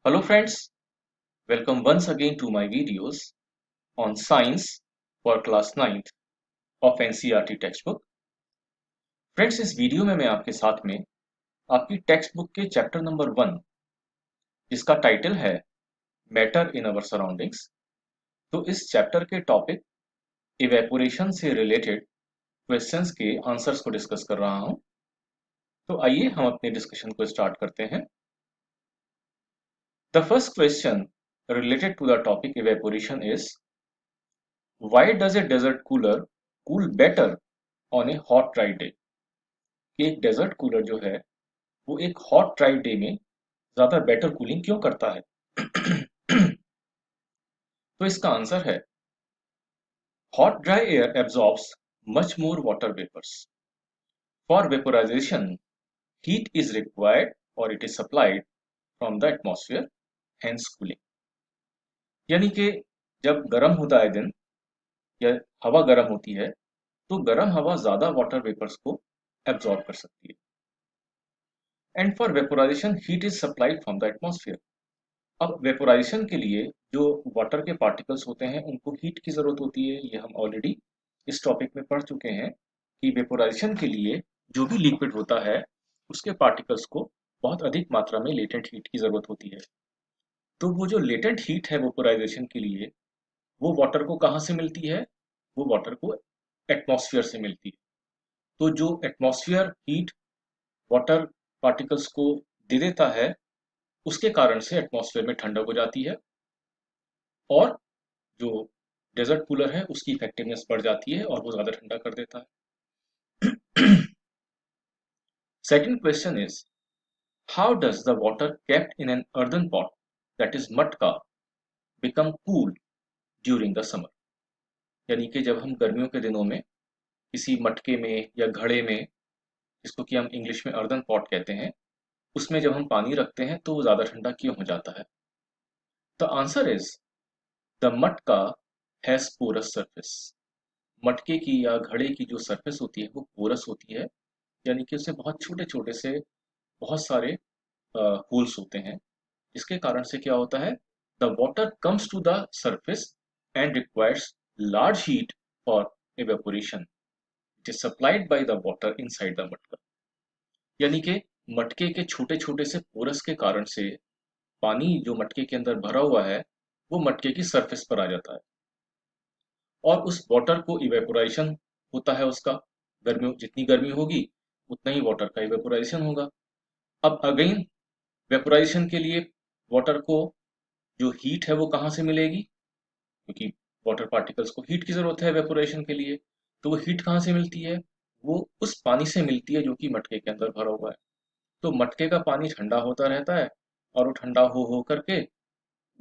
Hello friends, welcome once again to my videos on science for class 9th of NCERT textbook. Friends इस video में मैं आपके साथ में आपकी टेक्स्ट बुक के चैप्टर नंबर 1 जिसका टाइटल है मैटर इन अवर सराउंडिंग्स, तो इस चैप्टर के टॉपिक इवेपोरेशन से रिलेटेड क्वेश्चंस के आंसर्स को डिस्कस कर रहा हूं। तो आइए हम अपने डिस्कशन को स्टार्ट करते हैं। The first question related to the topic evaporation is why does a desert cooler cool better on a hot dry day? कि एक डेजर्ट कूलर जो है वो एक हॉट ड्राई डे में ज्यादा बेटर कूलिंग क्यों करता है? तो इसका आंसर है hot dry air absorbs much more water vapours for vaporisation heat is required और it is supplied from the atmosphere hence cooling. यानी कि जब गर्म होता है दिन या हवा गर्म होती है तो गर्म हवा ज्यादा वाटर वेपर्स को एब्जॉर्ब कर सकती है and for vaporisation heat is supplied from the atmosphere. अब वेपोराइजेशन के लिए जो वाटर के पार्टिकल्स होते हैं उनको हीट की जरूरत होती है। ये हम ऑलरेडी इस टॉपिक में पढ़ चुके हैं कि वेपोराइजेशन के लिए जो भी लिक्विड होता है उसके पार्टिकल्स को बहुत अधिक मात्रा में लेटेंट हीट की जरूरत होती है। तो वो जो लेटेंट हीट है वेपोराइजेशन के लिए वो वाटर को कहाँ से मिलती है? वो वाटर को एटमॉस्फेयर से मिलती है। तो जो एटमॉस्फेयर हीट वाटर पार्टिकल्स को दे देता है उसके कारण से एटमॉस्फेयर में ठंडक हो जाती है और जो डेजर्ट कूलर है उसकी इफेक्टिवनेस बढ़ जाती है और वो ज्यादा ठंडा कर देता है। Second question is how does the water kept in an earthen pot that is matka become cool during the summer? यानी कि जब हम गर्मियों के दिनों में किसी मटके में या घड़े में, जिसको कि हम इंग्लिश में अर्दन पॉट कहते हैं, उसमें जब हम पानी रखते हैं तो वो ज्यादा ठंडा क्यों हो जाता है? द आंसर इज द मटका हैज पोरस सरफेस। मटके की या घड़े की जो सरफेस होती है वो पोरस होती है, यानी कि उससे बहुत छोटे छोटे से बहुत सारे होल्स होते हैं, जिसके कारण से क्या होता है, the water comes to the surface and requires large heat for evaporation it is supplied by the water inside the matka. यानी कि मटके के छोटे छोटे से पोरस के कारण से पानी जो मटके के अंदर भरा हुआ है वो मटके की सरफेस पर आ जाता है और उस वाटर को इवेपोराइजेशन होता है उसका। गर्मी जितनी गर्मी होगी उतना ही वाटर का इवेपोराइजेशन होगा। अब अगेन वेपोराइजेशन के लिए वाटर को जो हीट है वो कहाँ से मिलेगी? क्योंकि वाटर पार्टिकल्स को हीट की जरूरत है वेपोराइजेशन के लिए। तो वो हीट कहाँ से मिलती है? वो उस पानी से मिलती है जो कि मटके के अंदर भरा हुआ है। तो मटके का पानी ठंडा होता रहता है और वो ठंडा हो करके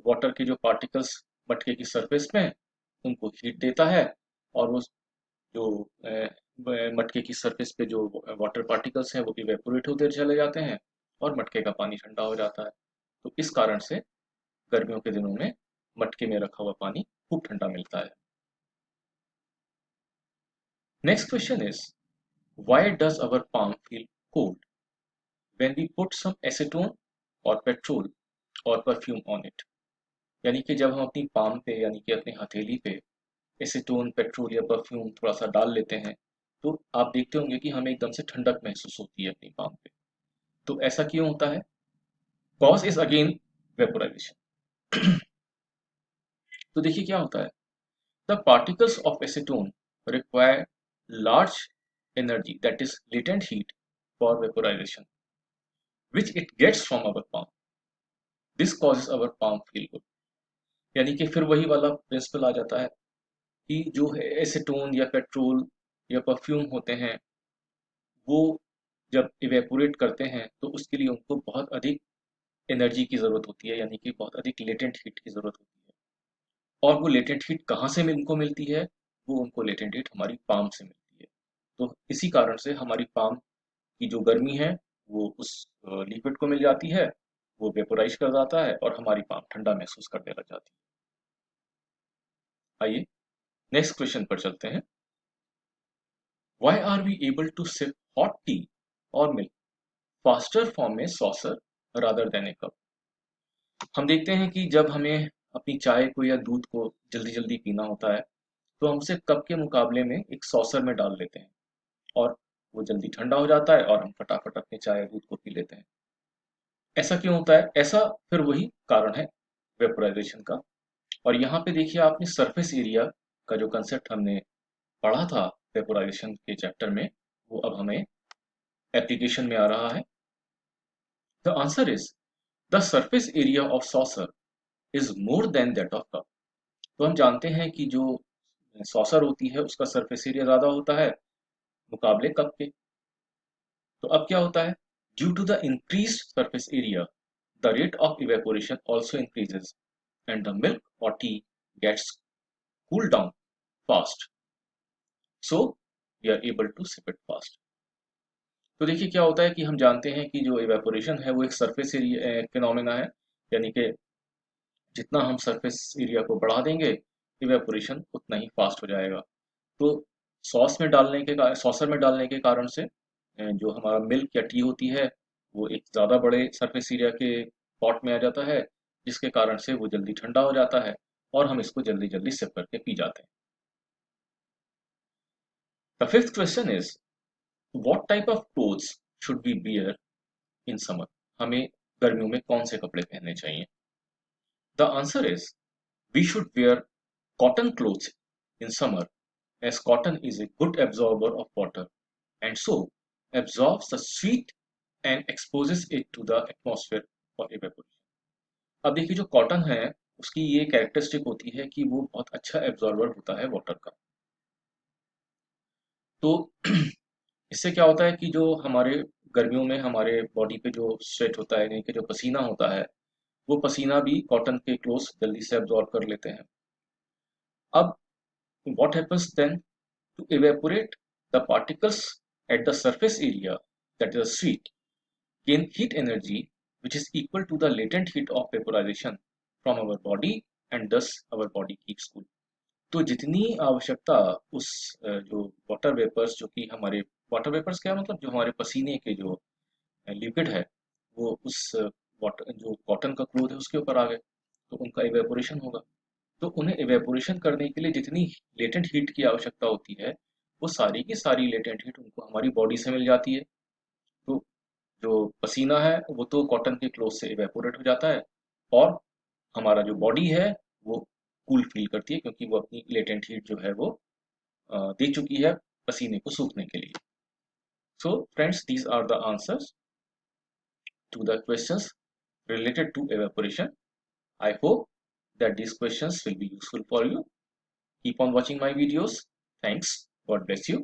वाटर के जो पार्टिकल्स मटके की सरफेस में उनको हीट देता है और वो जो मटके की सरफेस पे जो वाटर पार्टिकल्स हैं वो इवेपोरेट होते चले जाते हैं और मटके का पानी ठंडा हो जाता है। तो इस कारण से गर्मियों के दिनों में मटके में रखा हुआ पानी खूब ठंडा मिलता है। Next question is why does our palm feel cold when we put some acetone और पेट्रोल और परफ्यूम ऑन इट? यानी कि जब हम अपनी पाम पे यानी कि अपनी हथेली पे एसीटोन पेट्रोल या परफ्यूम थोड़ा सा डाल लेते हैं तो आप देखते होंगे कि हमें एकदम से ठंडक महसूस होती है अपनी पाम पे। तो ऐसा क्यों होता है? Cause is again vaporization. तो देखिए क्या होता है, the particles of acetone require large energy that is latent heat for vaporization which it gets from our palm. This causes our palm feel good. यानी कि फिर वही वाला प्रिंसिपल आ जाता है कि जो है एसीटोन या पेट्रोल या परफ्यूम होते हैं वो जब इवेपोरेट करते हैं तो उसके लिए उनको बहुत अधिक एनर्जी की ज़रूरत होती है, यानी कि बहुत अधिक लेटेंट हीट की ज़रूरत होती है। और वो लेटेंट हीट कहाँ से उनको मिलती है? वो उनको लेटेंट हीट हमारी पाम से मिलती है। तो इसी कारण से हमारी पाम की जो गर्मी है वो उस लिक्विड को मिल जाती है, वो वेपोराइज कर जाता है और हमारी पाम ठंडा महसूस करने लग जाती है। आइए नेक्स्ट क्वेश्चन पर चलते हैं। Why are we able to sip hot tea or milk faster from a saucer rather than a cup? हम देखते हैं कि जब हमें अपनी चाय को या दूध को जल्दी जल्दी पीना होता है तो हम उसे कप के मुकाबले में एक सॉसर में डाल लेते हैं और वो जल्दी ठंडा हो जाता है और हम फटाफट अपनी चाय या दूध को पी लेते हैं। ऐसा क्यों होता है? ऐसा फिर वही कारण है वेपोराइजेशन का। और यहाँ पे देखिए आपने सरफेस एरिया का जो कंसेप्ट हमने पढ़ा था वेपोराइजेशन के चैप्टर में, वो अब हमें एप्लीकेशन में आ रहा है। The answer is the surface area of saucer is more than that of cup. तो हम जानते हैं कि जो सॉसर होती है उसका सरफेस एरिया ज्यादा होता है मुकाबले कप के। तो अब क्या होता है? Due to the increase surface area the rate of evaporation also increases and the milk और tea gets cool down fast, so we are able to sip it fast। तो देखिए क्या होता है कि हम जानते हैं कि जो इवेपोरेशन है वो एक सरफेस एरिया फिनोमेना है, यानी कि जितना हम सरफेस एरिया को बढ़ा देंगे इवेपोरेशन उतना ही फास्ट हो जाएगा। तो सॉसर में डालने के कारण से जो हमारा मिल्क या टी होती है वो एक ज़्यादा बड़े सरफेस एरिया के पॉट में आ जाता है, जिसके कारण से वो जल्दी ठंडा हो जाता है और हम इसको जल्दी जल्दी सिप करके पी जाते हैं। The fifth question is what type of clothes should be wear in summer. हमें गर्मियों में कौन से कपड़े पहनने चाहिए? The answer is we should wear cotton clothes in summer as cotton is a good absorber of water and so absorbs the sweat and exposes it to the atmosphere for evaporation। अब देखिए जो cotton है उसकी ये characteristic होती है कि वो बहुत अच्छा एब्जॉर्बर होता है वाटर का। तो इससे क्या होता है कि जो हमारे गर्मियों में हमारे बॉडी पे जो स्वेट होता है यानी कि जो पसीना होता है वो पसीना भी कॉटन के क्लोथ्स जल्दी से एब्जॉर्ब कर लेते हैं। अब what happens then to evaporate the particles at the surface area, that is the sheet, gain heat energy which is equal to the latent heat of vaporization from our body and thus our body keeps cool। तो जितनी आवश्यकता उस जो water vapours जो कि हमारे water vapours क्या मतलब जो हमारे पसीने के जो लिक्विड है वो उस वाटर जो कॉटन का क्लोथ है उसके ऊपर आ गए तो उनका इवेपोरेशन होगा। तो उन्हें इवेपोरेशन करने के लिए जितनी लेटेंट हीट की आवश्यकता होती है वो सारी की सारी लेटेंट हीट उनको हमारी बॉडी से मिल जाती है। तो जो पसीना है वो तो कॉटन के क्लोथ से इवेपोरेट हो जाता है और हमारा जो बॉडी है वो कूल फील करती है क्योंकि वो अपनी लेटेंट हीट जो है वो दे चुकी है पसीने को सूखने के लिए। So friends these are the answers to the questions related to evaporation। I hope that these questions will be useful for you। Keep on watching my videos। Thanks। God bless you।